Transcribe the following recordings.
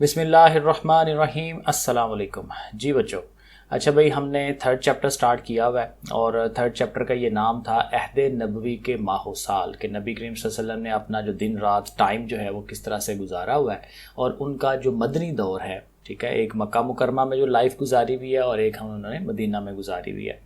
बिस्मिल्लाहिर्रहमानिर्रहीम। अस्सलाम वालेकुम। जी बच्चों, अच्छा भाई, हमने थर्ड चैप्टर स्टार्ट किया हुआ है और थर्ड चैप्टर का ये नाम था अहद नबवी के माहो साल, के नबी करीम सल्लल्लाहु अलैहि वसल्लम ने अपना जो दिन रात टाइम जो है वो किस तरह से गुजारा हुआ है और उनका जो मदनी दौर है, ठीक है, एक मक्का मुकरमा में जो लाइफ गुजारी हुई है और एक हम उन्होंने मदीना में गुजारी हुई है,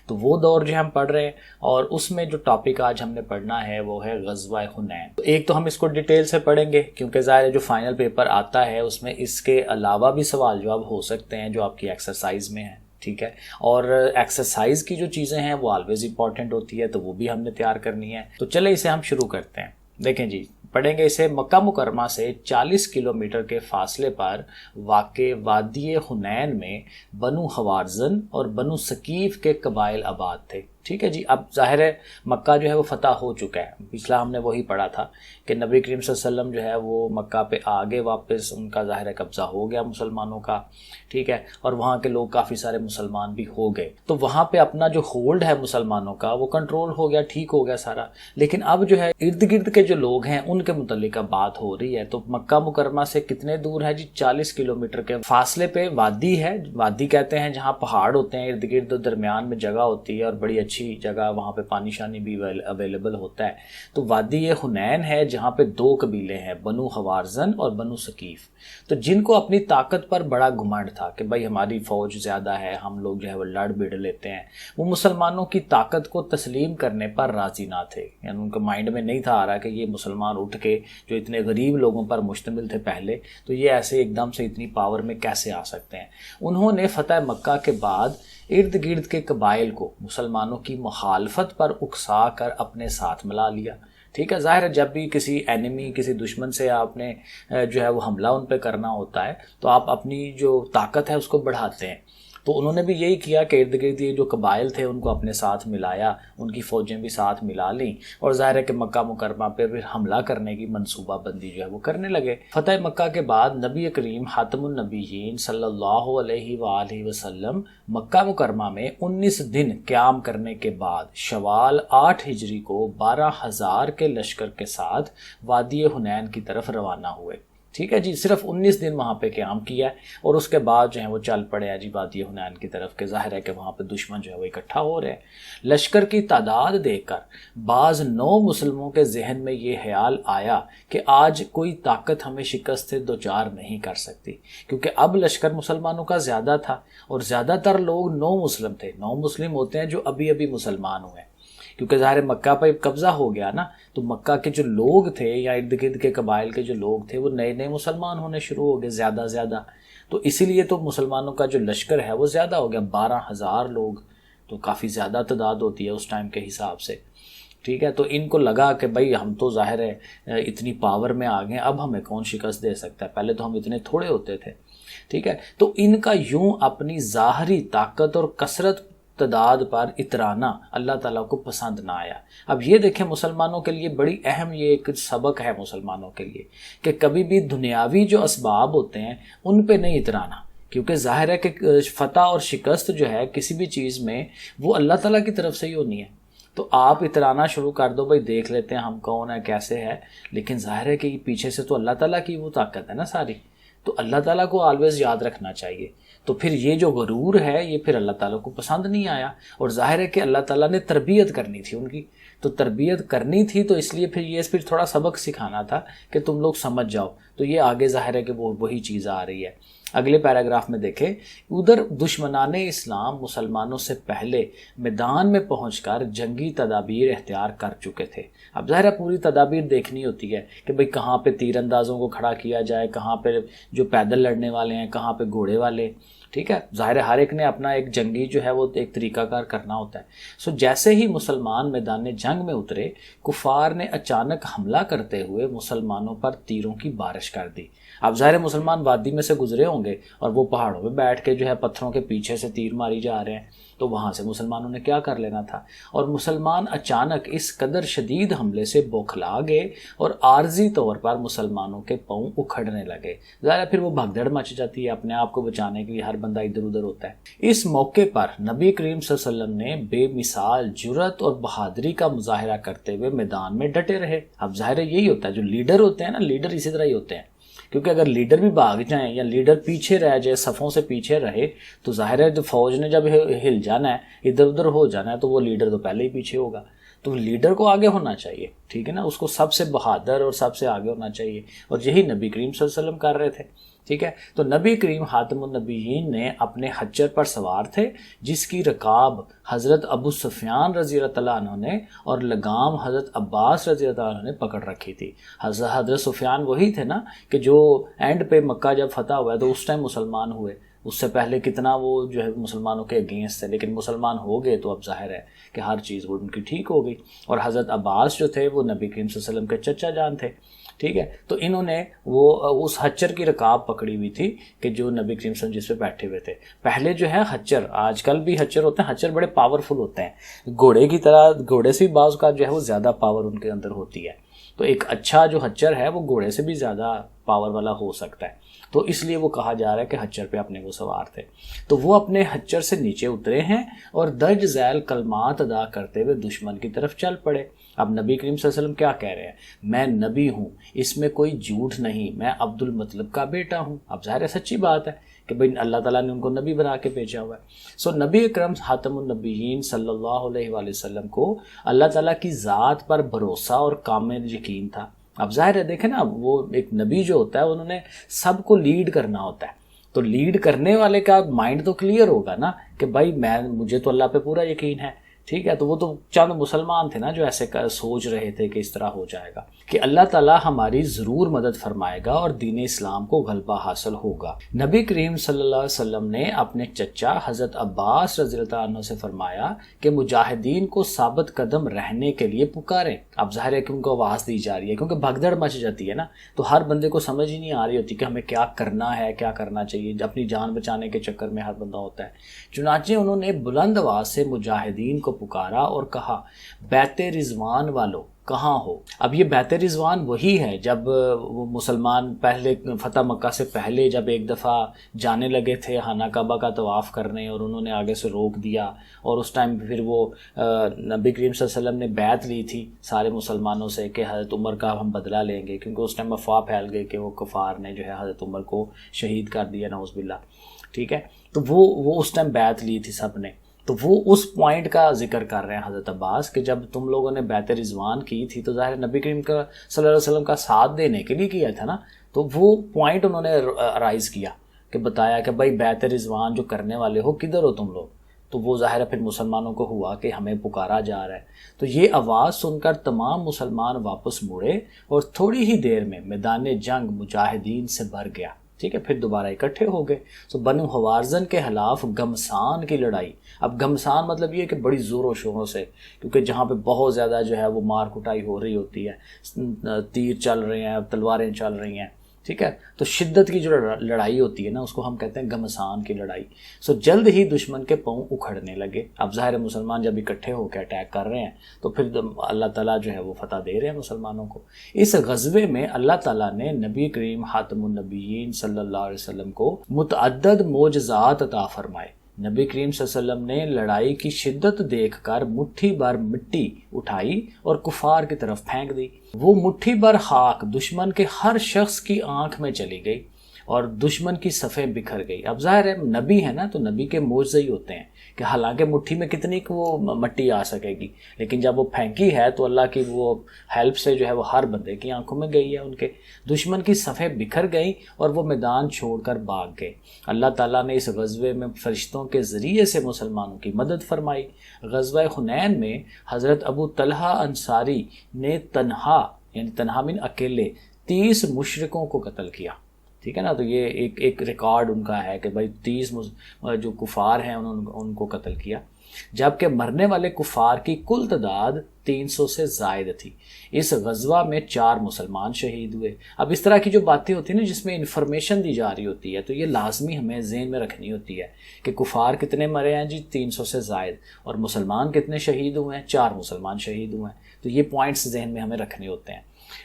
तो वो दौर जो हम पढ़ रहे हैं और उसमें जो टॉपिक आज हमने पढ़ना है वो है ग़ज़वा हुनैन। तो एक तो हम इसको डिटेल से पढ़ेंगे क्योंकि ज़ाहिर है जो फाइनल पेपर आता है उसमें इसके अलावा भी सवाल जवाब हो सकते हैं जो आपकी एक्सरसाइज में है, ठीक है। और एक्सरसाइज की जो चीज़ें हैं वो ऑलवेज इंपॉर्टेंट होती है, तो वो भी हमने तैयार करनी है। तो चले इसे हम शुरू करते हैं। देखें जी, पढ़ेंगे इसे। मक्का मुकरमा से 40 किलोमीटर के फासले पर वाक़े वादी हुनैन में बनु हवाज़न और बनु सकीफ़ के कबाइल आबाद थे, ठीक है जी। अब ज़ाहिर है मक्का जो है वो फ़तह हो चुका है, पिछला हमने वही पढ़ा था कि नबी करीम सल्लल्लाहु अलैहि वसल्लम जो है वो मक्का पे आगे वापस उनका ज़ाहिर है कब्ज़ा हो गया मुसलमानों का, ठीक है, और वहाँ के लोग काफ़ी सारे मुसलमान भी हो गए, तो वहाँ पे अपना जो होल्ड है मुसलमानों का वो कंट्रोल हो गया, ठीक हो गया सारा। लेकिन अब जो है इर्द गिर्द के जो लोग हैं उनके मुतल्लिक बात हो रही है। तो मक्का मुकरमा से कितने दूर है जी? 40 किलोमीटर के फासले पे वादी है। वादी कहते हैं जहाँ पहाड़ होते हैं इर्द गिर्द, दरमियान में जगह होती है और बड़ी अच्छी जगह, वहाँ पे पानी शानी भी अवेलेबल होता है। तो वादी ये हुनैन है जहाँ पे दो कबीले हैं, बनु हवाज़न और बनु सकीफ़, तो जिनको अपनी ताकत पर बड़ा घुमंड था कि भाई हमारी फौज ज़्यादा है, हम लोग जो है वो लड़ भिड़ लेते हैं। वो मुसलमानों की ताकत को तस्लीम करने पर राज़ी ना थे, यानी उनके माइंड में नहीं था आ रहा कि ये मुसलमान उठ के जो इतने गरीब लोगों पर मुश्तमिल थे पहले, तो ये ऐसे एकदम से इतनी पावर में कैसे आ सकते हैं। उन्होंने फ़तह मक्का के बाद इर्द गिर्द के कबाइल को मुसलमानों की मुखालफत पर उकसा कर अपने साथ मिला लिया, ठीक है। ज़ाहिर है जब भी किसी एनिमी, किसी दुश्मन से आपने जो है वो हमला उन पर करना होता है तो आप अपनी जो ताकत है उसको बढ़ाते हैं। तो उन्होंने भी यही किया कि इर्द गिर्द ये जो कबाइल थे उनको अपने साथ मिलाया, उनकी फ़ौजें भी साथ मिला ली और ज़ाहिर है कि मक्का मुकरमा पे फिर हमला करने की मनसूबाबंदी जो है वो करने लगे। फ़तह मक्का के बाद नबी करीम खातमुन नबीयीन सल्लल्लाहु अलैहि वसल्लम मक्का मुकरमा में 19 दिन क़याम करने के बाद शवाल 8 हिजरी को 12,000 के लश्कर के साथ वादी हुनैन की तरफ रवाना हुए, ठीक है जी। सिर्फ 19 दिन वहाँ पे क़याम किया है और उसके बाद जो है वो चल पड़े हैं जी वादी हुनैन की तरफ के। ज़ाहिर है कि वहाँ पे दुश्मन जो है वो इकट्ठा हो रहे हैं। लश्कर की तादाद देखकर बाज़ नौ मुसलमों के जहन में ये ख्याल आया कि आज कोई ताकत हमें शिकस्त से दो चार नहीं कर सकती, क्योंकि अब लश्कर मुसलमानों का ज़्यादा था और ज़्यादातर लोग नौ मुस्लिम थे। नौ मुस्लिम होते हैं जो अभी अभी मुसलमान हुए, क्योंकि ज़ाहिर मक्का पर कब्ज़ा हो गया ना, तो मक्का के जो लोग थे या इर्द गिर्द के कबाइल के जो लोग थे वो नए नए मुसलमान होने शुरू हो गए ज़्यादा, तो इसीलिए तो मुसलमानों का जो लश्कर है वो ज़्यादा हो गया, 12,000 लोग, तो काफ़ी ज़्यादा तादाद होती है उस टाइम के हिसाब से, ठीक है। तो इनको लगा कि भाई हम तो ज़ाहिर है इतनी पावर में आ गए, अब हमें कौन शिकस्त दे सकता है, पहले तो हम इतने थोड़े होते थे, ठीक है। तो इनका यूं अपनी ज़ाहरी ताकत और कसरत तादाद पर इतराना अल्लाह ताला को पसंद ना आया। अब ये देखें मुसलमानों के लिए बड़ी अहम ये एक सबक है मुसलमानों के लिए कि कभी भी दुनियावी जो असबाब होते हैं उन पे नहीं इतराना, क्योंकि ज़ाहिर है कि फ़तह और शिकस्त जो है किसी भी चीज़ में वो अल्लाह ताला की तरफ से ही होनी है। तो आप इतराना शुरू कर दो, भाई देख लेते हैं हम कौन है कैसे है, लेकिन ज़ाहिर है कि पीछे से तो अल्लाह ताला की वो ताकत है ना सारी, तो अल्लाह ताला को ऑलवेज़ याद रखना चाहिए। तो फिर ये जो गरूर है ये फिर अल्लाह ताला को पसंद नहीं आया और ज़ाहिर है कि अल्लाह ताला ने तरबियत करनी थी उनकी, तो तरबियत करनी थी तो इसलिए फिर थोड़ा सबक सिखाना था कि तुम लोग समझ जाओ। तो ये आगे ज़ाहिर है कि वो वही चीज़ आ रही है। अगले पैराग्राफ में देखें, उधर दुश्मनाने इस्लाम मुसलमानों से पहले मैदान में पहुंचकर जंगी तदाबीर इख्तियार कर चुके थे। अब ज़ाहिर है पूरी तदाबीर देखनी होती है कि भाई कहाँ पे तीरंदाजों को खड़ा किया जाए, कहाँ पे जो पैदल लड़ने वाले हैं, कहाँ पे घोड़े वाले, ठीक है। ज़ाहिर है हर एक ने अपना एक जंगी जो है वो एक तरीकाकार करना होता है। सो जैसे ही मुसलमान मैदान जंग में उतरे, कुफार ने अचानक हमला करते हुए मुसलमानों पर तीरों की बारिश कर दी। अब ज़ाहिर है मुसलमान वादी में से गुजरे होंगे और वो पहाड़ों पे बैठ के जो है पत्थरों के पीछे से तीर मारी जा रहे हैं, तो वहाँ से मुसलमानों ने क्या कर लेना था। और मुसलमान अचानक इस कदर शदीद हमले से बौखला गए और आर्जी तौर पर मुसलमानों के पाँव उखड़ने लगे। ज़ाहिर फिर वो भगदड़ मच जाती है, अपने आप को बचाने के लिए हर बंदा इधर उधर होता है। इस मौके पर नबी करीम सल्लल्लाहु अलैहि वसल्लम ने बेमिसाल जुर्रत और बहादुरी का मुजाहिरा करते हुए मैदान में डटे रहे। अब ज़ाहिर यही होता है, जो लीडर होते हैं ना, लीडर इसी तरह ही होते हैं क्योंकि अगर लीडर भी भाग जाए या लीडर पीछे रह जाए, सफ़ों से पीछे रहे, तो जाहिर है जो फौज ने जब हिल जाना है, इधर उधर हो जाना है, तो वो लीडर तो पहले ही पीछे होगा। तो लीडर को आगे होना चाहिए, ठीक है ना, उसको सबसे बहादुर और सबसे आगे होना चाहिए, और यही नबी करीम सल्लल्लाहु अलैहि वसल्लम कर रहे थे, ठीक है। तो नबी करीम खातमुन नबीयीन ने अपने हज्जर पर सवार थे, जिसकी रकाब हज़रत अबू सुफियान रज़ी अल्लाह अन्हु ने और लगाम हज़रत अब्बास रज़ी अल्लाह अन्हु ने पकड़ रखी थी। हज़रत सुफियान वही थे ना कि जो एंड पे मक्का जब फतह हुआ तो उस टाइम मुसलमान हुए, उससे पहले कितना वो जो है मुसलमानों के अगेंस्ट थे, लेकिन मुसलमान हो गए तो अब जाहिर है कि हर चीज़ वो उनकी ठीक हो गई। और हज़रत अब्बास जो थे वो नबी करीम सल्लल्लाहु अलैहि वसल्लम के चचा जान थे, ठीक है। तो इन्होंने वो उस हच्चर की रकाब पकड़ी हुई थी कि जो नबी करीम सल्लल्लाहु अलैहि वसल्लम जिस पे बैठे हुए थे। पहले जो है हच्चर, आजकल भी हच्चर होते हैं, हच्चर बड़े पावरफुल होते हैं, घोड़े की तरह, घोड़े से भी बाज़ का जो है वो ज़्यादा पावर उनके अंदर होती है। तो एक अच्छा जो हच्चर है वो घोड़े से भी ज़्यादा पावर वाला हो सकता है, तो इसलिए वो कहा जा रहा है कि हच्चर पे अपने वो सवार थे। तो वो अपने हच्चर से नीचे उतरे हैं और दर्ज झैल कलमात अदा करते हुए दुश्मन की तरफ चल पड़े। अब नबी करीम सल्लल्लाहु अलैहि वसल्लम क्या कह रहे हैं, मैं नबी हूँ, इसमें कोई झूठ नहीं, मैं अब्दुल मतलब का बेटा हूँ। अब ज़ाहिर है सच्ची बात है कि भाई अल्लाह ताला ने उनको नबी बना के भेजा हुआ है। सो नबी अकरम खातमुन नबीयीन सल्लल्लाहु अलैहि वसल्लम को अल्लाह ताला की ज़ात पर भरोसा और कामिल यकीन था। अब जाहिर है देखें ना, वो एक नबी जो होता है उन्होंने सबको लीड करना होता है, तो लीड करने वाले का माइंड तो क्लियर होगा ना कि भाई मुझे तो अल्लाह पे पूरा यकीन है, ठीक है। तो वो तो चंद मुसलमान थे ना जो ऐसे सोच रहे थे कि इस तरह हो जाएगा कि अल्लाह ताला हमारी ज़रूर मदद फरमाएगा और दीन इस्लाम को गलबा हासिल होगा। नबी करीम सल्लल्लाहु अलैहि वसल्लम ने अपने चचा हज़रत अब्बास रज़ियल्लाहु अन्हु से फरमाया कि मुजाहिदीन को साबित कदम रहने के लिए पुकारें। अब ज़ाहिर है कि उनको आवाज़ दी जा रही है, क्योंकि भगदड़ मच जाती है ना, तो हर बंदे को समझ ही नहीं आ रही होती कि हमें क्या करना है, क्या करना चाहिए, अपनी जान बचाने के चक्कर में हर बंदा होता है। चुनांचे उन्होंने बुलंद आवाज़ से मुजाहिदीन को पुकारा और कहा, बैते रिजवान वालों कहाँ हो। अब ये बैते रिजवान वही है जब वो मुसलमान पहले फतह मक्का से पहले जब एक दफ़ा जाने लगे थे खाना काबा का तवाफ़ करने और उन्होंने आगे से रोक दिया, और उस टाइम फिर वो नबी करीम सल्लल्लाहु अलैहि वसल्लम ने बैत ली थी सारे मुसलमानों से कि हज़रत उमर का हम बदला लेंगे, क्योंकि उस टाइम अफवाह फैल गई कि वो कुफार ने जो है हज़रत उमर को शहीद कर दिया, नऊज़ बिल्लाह, ठीक है। तो वो उस टाइम बैत ली थी सब ने, तो वो उस पॉइंट का जिक्र कर रहे हैं हज़रत अब्बास कि जब तुम लोगों ने बैत रिजवान की थी तो ज़ाहिर नबी करीम का सल्लल्लाहु अलैहि वसल्लम का साथ देने के लिए किया था ना, तो वो पॉइंट उन्होंने राइज़ किया कि बताया कि भाई बैत रिजवान जो करने वाले हो किधर हो तुम लोग। तो वो ज़ाहिर है फिर मुसलमानों को हुआ कि हमें पुकारा जा रहा है। तो ये आवाज़ सुनकर तमाम मुसलमान वापस मुड़े और थोड़ी ही देर में मैदान जंग मुजाहिदीन से भर गया, ठीक है। फिर दोबारा इकट्ठे हो गए। तो बनु हवाज़न के खिलाफ गमसान की लड़ाई। अब गमसान मतलब ये कि बड़ी ज़ोरों शोरों से, क्योंकि जहाँ पे बहुत ज़्यादा जो है वो मार कुटाई हो रही होती है, तीर चल रहे हैं, तलवारें चल रही हैं, ठीक है। तो शिद्दत की जो लड़ाई होती है ना उसको हम कहते हैं गमसान की लड़ाई। सो जल्द ही दुश्मन के पाँव उखड़ने लगे। अब ज़ाहिर मुसलमान जब इकट्ठे होकर अटैक कर रहे हैं तो फिर अल्लाह ताला जो है वो फतह दे रहे हैं मुसलमानों को। इस गज़वे में अल्लाह ताला ने नबी करीम खातमुन नबीयीन सल्लल्लाहु अलैहि वसल्लम को मुतअद्दद मोजज़ात अता फरमाए। नबी करीम सल्लल्लाहु अलैहि वसल्लम ने लड़ाई की शिद्दत देखकर मुट्ठी भर मिट्टी उठाई और कुफार की तरफ फेंक दी। वो मुट्ठी भर खाक दुश्मन के हर शख्स की आंख में चली गई और दुश्मन की सफ़ें बिखर गई। अब ज़ाहिर है नबी है ना, तो नबी के मोज़े ही होते हैं कि हालांकि मुट्ठी में कितनी वो मट्टी आ सकेगी, लेकिन जब वो फेंकी है तो अल्लाह की वो हेल्प से जो है वो हर बंदे की आंखों में गई है। उनके दुश्मन की सफ़ें बिखर गई और वो मैदान छोड़कर भाग गए। अल्लाह ताला ने इस गज़वे में फरिश्तों के ज़रिए से मुसलमानों की मदद फरमाई। गज़वा हुनैन में हज़रत अबू तलहा अंसारी ने तन्हा यानी तन्हा बिन अकेले 30 मुशरिकों को कत्ल किया, ठीक है ना। तो ये एक रिकॉर्ड उनका है कि भाई 30 जो कुफार हैं उन्होंने उनको कत्ल किया, जबकि मरने वाले कुफार की कुल तादाद 300 से ज़ायद थी। इस गज़वा में 4 मुसलमान शहीद हुए। अब इस तरह की जो बातें होती हैं ना जिसमें इन्फॉर्मेशन दी जा रही होती है, तो ये लाजमी हमें ज़हन में रखनी होती है कि कुफार कितने मरे हैं जी, 300 से ज़ायद, और मुसलमान कितने शहीद हुए हैं, 4 मुसलमान शहीद हुए हैं। तो ये पॉइंट्स जहन में हमें रखने होते हैं।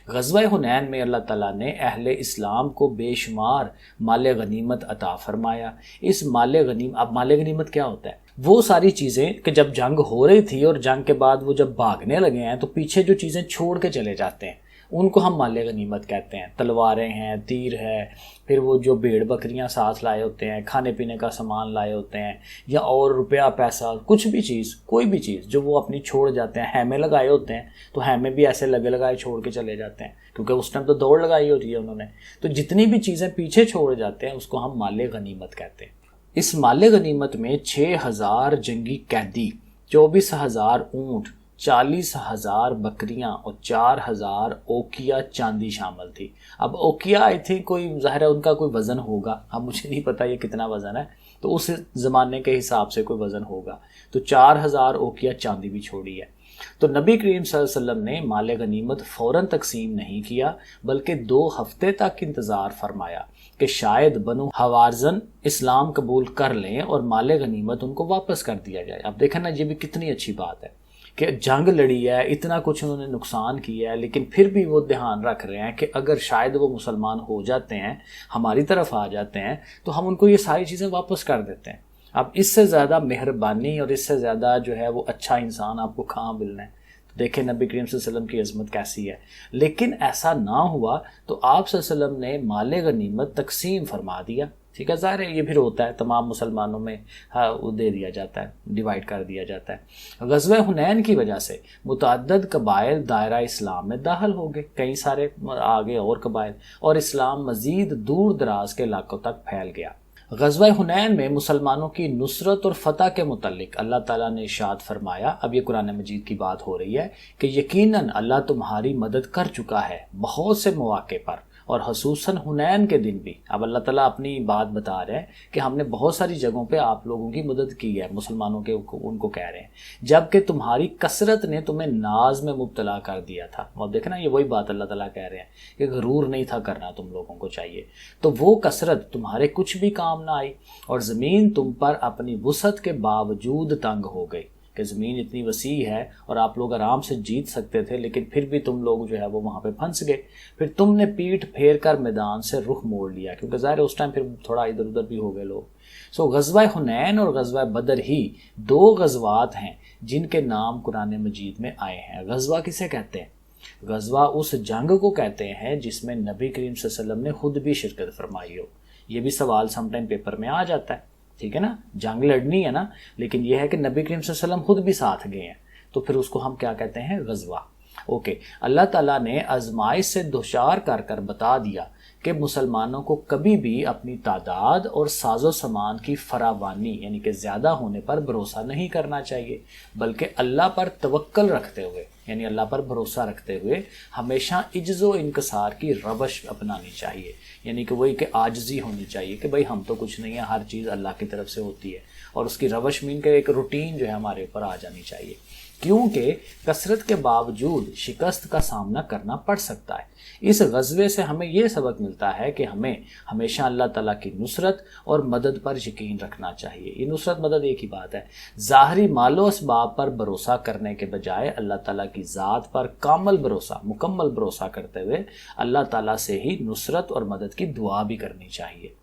ग़ज़वा हुनैन में अल्लाह ताला ने अहले इस्लाम को बेशुमार माल गनीमत अता फरमाया। इस माल गनीमत क्या होता है? वो सारी चीज़ें कि जब जंग हो रही थी और जंग के बाद वो जब भागने लगे हैं तो पीछे जो चीज़ें छोड़ के चले जाते हैं उनको हम माले गनीमत कहते हैं। तलवारें हैं, तीर है, फिर वो जो भेड़ बकरियां साथ लाए होते हैं, खाने पीने का सामान लाए होते हैं, या और रुपया पैसा कुछ भी चीज़, कोई भी चीज़ जो वो अपनी छोड़ जाते हैं। हैमे लगाए होते हैं तो हैमे भी ऐसे लगे लगाए छोड़ के चले जाते हैं, क्योंकि उस टाइम तो दौड़ लगाई होती है उन्होंने। तो जितनी भी चीज़ें पीछे छोड़ जाते हैं उसको हम माले गनीमत कहते हैं। इस माले गनीमत में 6,000 जंगी कैदी, 24,000 ऊँट, 40,000 बकरियां और 4,000 ओकिया चांदी शामिल थी। अब ओकिया आई थिंक कोई ज़ाहिर है उनका कोई वज़न होगा, अब मुझे नहीं पता ये कितना वज़न है, तो उस ज़माने के हिसाब से कोई वज़न होगा। तो 4,000 ओकिया चांदी भी छोड़ी है। तो नबी करीम सल्लल्लाहु अलैहि वसल्लम ने माल गनीमत फ़ौरन तकसीम नहीं किया, बल्कि 2 हफ्ते तक इंतज़ार फरमाया कि शायद बनु हवाज़न इस्लाम कबूल कर लें और माल गनीमत उनको वापस कर दिया जाए। अब देखा ना, ये भी कितनी अच्छी बात है कि जंग लड़ी है, इतना कुछ उन्होंने नुकसान किया है, लेकिन फिर भी वो ध्यान रख रहे हैं कि अगर शायद वो मुसलमान हो जाते हैं, हमारी तरफ आ जाते हैं, तो हम उनको ये सारी चीज़ें वापस कर देते हैं। अब इससे ज़्यादा मेहरबानी और इससे ज़्यादा जो है वो अच्छा इंसान आपको कहाँ मिलना है। तो देखें नबी करीम सल्लल्लाहु अलैहि वसल्लम की अज़मत कैसी है। लेकिन ऐसा ना हुआ तो आप सल्लल्लाहु अलैहि वसल्लम ने माल गनीमत तकसीम फरमा दिया। ठीक है, ज़ाहिर है ये फिर होता है, तमाम मुसलमानों में हाँ वो दे दिया जाता है, डिवाइड कर दिया जाता है। ग़ज़वा हुनैन की वजह से मुतअद्दिद कबाइल दायरा इस्लाम में दाखिल हो गए, कई सारे आगे और कबाइल, और इस्लाम मज़ीद दूर दराज के इलाकों तक फैल गया। ग़ज़वा हुनैन में मुसलमानों की नुसरत और फ़तह के मुतल्लिक़ अल्लाह ताला ने इरशाद फरमाया, अब ये कुरान मजीद की बात हो रही है कि यकीनन अल्लाह तुम्हारी मदद कर चुका है बहुत से मौक़े पर, और खसूसन हुनैन के दिन भी। अब अल्लाह ताला अपनी बात बता रहे हैं कि हमने बहुत सारी जगहों पे आप लोगों की मदद की है, मुसलमानों के उनको कह रहे हैं, जबकि तुम्हारी कसरत ने तुम्हें नाज में मुब्तला कर दिया था। और देखना ये वही बात अल्लाह ताला कह रहे हैं कि गरूर नहीं था करना तुम लोगों को चाहिए, तो वो कसरत तुम्हारे कुछ भी काम ना आई, और ज़मीन तुम पर अपनी वुसअत के बावजूद तंग हो गई कि ज़मीन इतनी वसी है और आप लोग आराम से जीत सकते थे, लेकिन फिर भी तुम लोग जो है वो वहाँ पे फंस गए। फिर तुमने पीठ फेर कर मैदान से रुख मोड़ लिया, क्योंकि ज़ाहिर उस टाइम फिर थोड़ा इधर उधर भी हो गए लोग। सो ग़ज़वा हुनैन और ग़ज़वा बदर ही 2 ग़ज़वात हैं जिनके नाम कुरान मजीद में आए हैं। ग़ज़वा किसे कहते हैं? ग़ज़वा उस जंग को कहते हैं जिसमें नबी करीम सल्लल्लाहु अलैहि वसल्लम ने खुद भी शिरकत फरमाई हो। ये भी सवाल समटाइम पेपर में आ जाता है, ठीक है ना, जंग लड़नी है ना, लेकिन यह है कि नबी करीम सल्लल्लाहु अलैहि वसल्लम खुद भी साथ गए हैं, तो फिर उसको हम क्या कहते हैं? ग़ज़वा। ओके, अल्लाह ताला ने आज़माइश से दोचार कर कर बता दिया कि मुसलमानों को कभी भी अपनी तादाद और साजो सामान की फरावानी यानी कि ज़्यादा होने पर भरोसा नहीं करना चाहिए, बल्कि अल्लाह पर तवक्कल रखते हुए यानी अल्लाह पर भरोसा रखते हुए हमेशा इज्ज़ो इनकसार की रवश अपनानी चाहिए, यानी कि वही कि आजिज़ी होनी चाहिए कि भाई हम तो कुछ नहीं है, हर चीज़ अल्लाह की तरफ से होती है, और उसकी रवश मीन के एक रूटीन जो है हमारे ऊपर आ जानी चाहिए, क्योंकि कसरत के बावजूद शिकस्त का सामना करना पड़ सकता है। इस ग़ज़वे से हमें यह सबक मिलता है कि हमें हमेशा अल्लाह ताला की नुसरत और मदद पर यकीन रखना चाहिए। ये नुसरत मदद एक ही बात है, ज़ाहरी मालो असबाब पर भरोसा करने के बजाय अल्लाह ताला की ज़ात पर कामल भरोसा, मुकम्मल भरोसा करते हुए अल्लाह ताला से ही नुसरत और मदद की दुआ भी करनी चाहिए।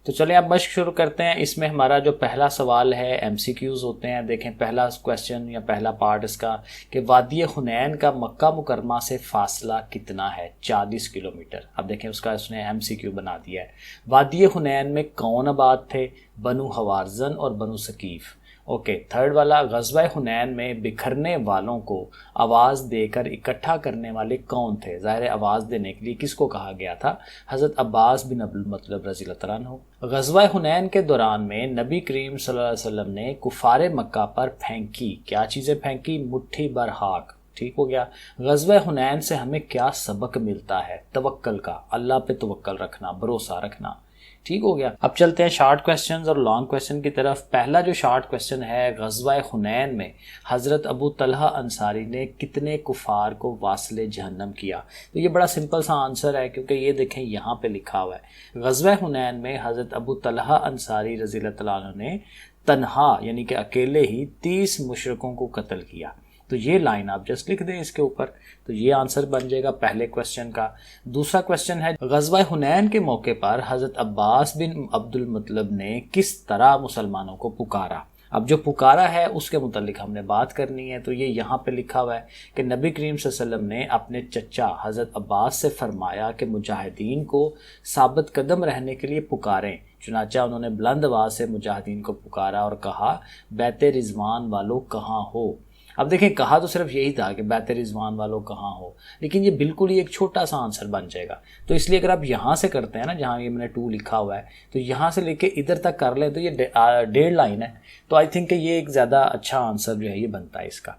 तो चलिए अब मश्क शुरू करते हैं। इसमें हमारा जो पहला सवाल है MCQs होते हैं। देखें पहला क्वेश्चन या पहला पार्ट इसका कि वादी हुनैन का मक्का मुकरमा से फासला कितना है? 40 किलोमीटर। अब देखें उसका उसने MCQ बना दिया है। वादी हुनैन में कौन आबाद थे? बनु हवाज़न और बनु सकीफ़। ओके, थर्ड वाला, ग़ज़वा हुनैन में बिखरने वालों को आवाज़ देकर इकट्ठा करने वाले कौन थे? ज़ाहिर आवाज़ देने के लिए किसको कहा गया था? हज़रत अब्बास बिन अब्दुल मतलब रज़ियल्लाहु अन्हु। ग़ज़वा हुनैन के दौरान में नबी करीम सल्लल्लाहु अलैहि वसल्लम ने कुफ़ारे मक्का पर फेंकी क्या चीज़ें फेंकी? मुट्ठी भर खाक। ठीक हो गया। ग़ज़वा हुनैन से हमें क्या सबक मिलता है? तवक्कल का, अल्लाह पे तवक्कल रखना, भरोसा रखना। ठीक हो गया। अब चलते हैं शॉर्ट क्वेश्चंस और लॉन्ग क्वेश्चन की तरफ। पहला जो शॉर्ट क्वेश्चन है, ग़ज़वा हुनैन में हज़रत अबू तलहा अंसारी ने कितने कुफ़ार को वासिले जहन्नम किया? तो ये बड़ा सिंपल सा आंसर है, क्योंकि ये देखें यहाँ पे लिखा हुआ है ग़ज़वा हुनैन में हज़रत अबू तलहा अंसारी रज़ियल्लाहु तआला अन्हु ने तन्हा यानी कि अकेले ही 30 मुशरिकों को कत्ल किया। तो ये लाइन आप जस्ट लिख दें इसके ऊपर, तो ये आंसर बन जाएगा पहले क्वेश्चन का। दूसरा क्वेश्चन है, ग़ज़वा हुनैन के मौके पर हज़रत अब्बास बिन अब्दुल मतलब ने किस तरह मुसलमानों को पुकारा? अब जो पुकारा है उसके मुतालिक हमने बात करनी है। तो ये यहाँ पे लिखा हुआ है कि नबी करीम सल्लल्लाहु अलैहि वसल्लम ने अपने चचा हज़रत अब्बास से फरमाया कि मुजाहिदीन को साबित कदम रहने के लिए पुकारें। चुनाचा उन्होंने बुलंद आवाज़ से मुजाहिदीन को पुकारा और कहा, बैत रिजवान वालों कहाँ हो। अब देखें, कहा तो सिर्फ यही था कि बैत रिजवान वालों कहाँ हो, लेकिन ये बिल्कुल ही एक छोटा सा आंसर बन जाएगा। तो इसलिए अगर आप यहाँ से करते हैं ना, जहाँ ये मैंने 2 लिखा हुआ है, तो यहाँ से लेके इधर तक कर लें तो ये 1.5 लाइन है। तो आई थिंक ये एक ज़्यादा अच्छा आंसर जो है ये बनता है इसका।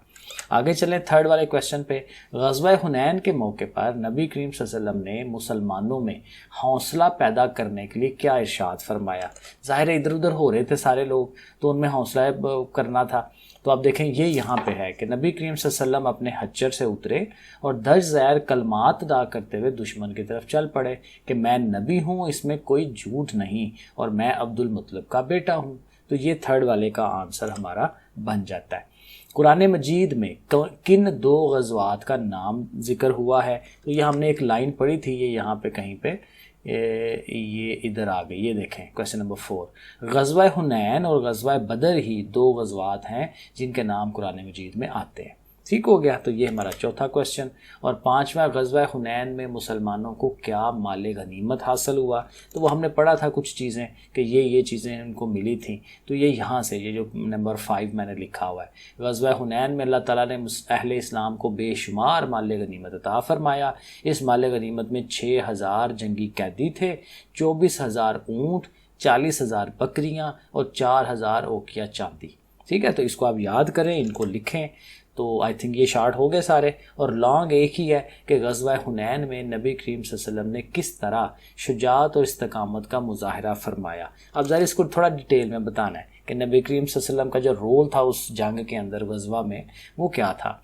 आगे चलें थर्ड वाले क्वेश्चन पे। ग़ज़वा हुनैन के मौके पर नबी करीम सल्लल्लाहु अलैहि वसल्लम ने मुसलमानों में हौसला पैदा करने के लिए क्या इरशाद फरमाया। ज़ाहिर है इधर उधर हो रहे थे सारे लोग, तो उनमें हौसला करना था। तो आप देखें ये यहाँ पे है कि नबी करीम सल्लल्लाहु अलैहि वसल्लम अपने हच्चर से उतरे और दज ज़ैर कलमात अदा करते हुए दुश्मन की तरफ चल पड़े कि मैं नबी हूँ, इसमें कोई झूठ नहीं, और मैं अब्दुल मुत्तलिब का बेटा हूँ। तो ये थर्ड वाले का आंसर हमारा बन जाता है। कुरान मजीद में किन 2 ग़ज़वात का नाम जिक्र हुआ है। तो ये हमने एक लाइन पढ़ी थी, ये यहाँ पे कहीं पे ये इधर आ गई। ये देखें क्वेश्चन नंबर 4, ग़ज़वा हुनैन और ग़ज़वा बदर ही 2 ग़ज़वात हैं जिनके नाम कुरान मजीद में आते हैं। ठीक हो गया। तो ये हमारा चौथा क्वेश्चन। और 5वां, ग़ज़वा हुनैन में मुसलमानों को क्या माले गनीमत हासिल हुआ। तो वो हमने पढ़ा था कुछ चीज़ें कि ये चीज़ें उनको मिली थी। तो ये यहाँ से ये जो नंबर 5 मैंने लिखा हुआ है, ग़ज़वा हुनैन में अल्लाह ताला ने अहले इस्लाम को बेशुमार माले गनीमत अता फरमाया। इस माले गनीमत में 6000 जंगी कैदी थे, 24,000 ऊँट, 40,000 बकरियाँ और 4000 ओकिया चांदी। ठीक है, तो इसको आप याद करें, इनको लिखें। तो आई थिंक ये शार्ट हो गए सारे, और लॉन्ग एक ही है कि ग़ज़वा हुनैन में नबी करीम सल्लल्लाहु अलैहि वसल्लम ने किस तरह शुजाअत और इस्तकामत का मुज़ाहरा फरमाया। अब ज़रा इसको थोड़ा डिटेल में बताना है कि नबी करीम सल्लल्लाहु अलैहि वसल्लम का जो रोल था उस जंग के अंदर ग़ज़वा में वो क्या था।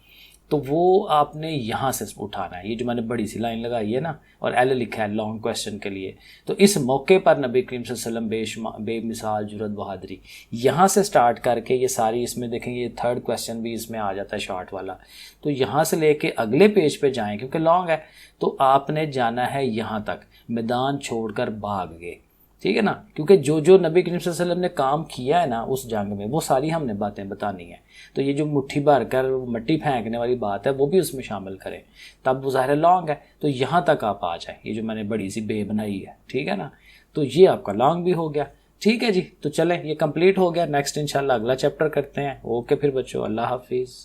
तो वो आपने यहाँ से उठाना है। ये जो मैंने बड़ी सी लाइन लगाई है ना, और एल लिखा है लॉन्ग क्वेश्चन के लिए। तो इस मौके पर नबी करीम सल्लल्लाहु अलैहि वसल्लम बेमिसाल जुरत बहादुरी, यहाँ से स्टार्ट करके ये सारी, इसमें देखेंगे ये थर्ड क्वेश्चन भी इसमें आ जाता है शॉर्ट वाला। तो यहाँ से लेके अगले पेज पे जाएं, क्योंकि लॉन्ग है, तो आपने जाना है यहाँ तक, मैदान छोड़कर भाग गए। ठीक है ना, क्योंकि जो जो नबी करीम सल्लल्लाहु अलैहि वसल्लम ने काम किया है ना उस जंग में, वो सारी हमने बातें बतानी है। तो ये जो मुट्ठी भर कर मिट्टी फेंकने वाली बात है वो भी उसमें शामिल करें, तब वो ज़ाहिर लॉन्ग है। तो यहाँ तक आप आ जाए, ये जो मैंने बड़ी सी बे बनाई है, ठीक है ना, तो ये आपका लॉन्ग भी हो गया। ठीक है जी, तो चलें ये कंप्लीट हो गया। नेक्स्ट इंशाल्लाह अगला चैप्टर करते हैं। ओके फिर बच्चों, अल्लाह हाफिज़।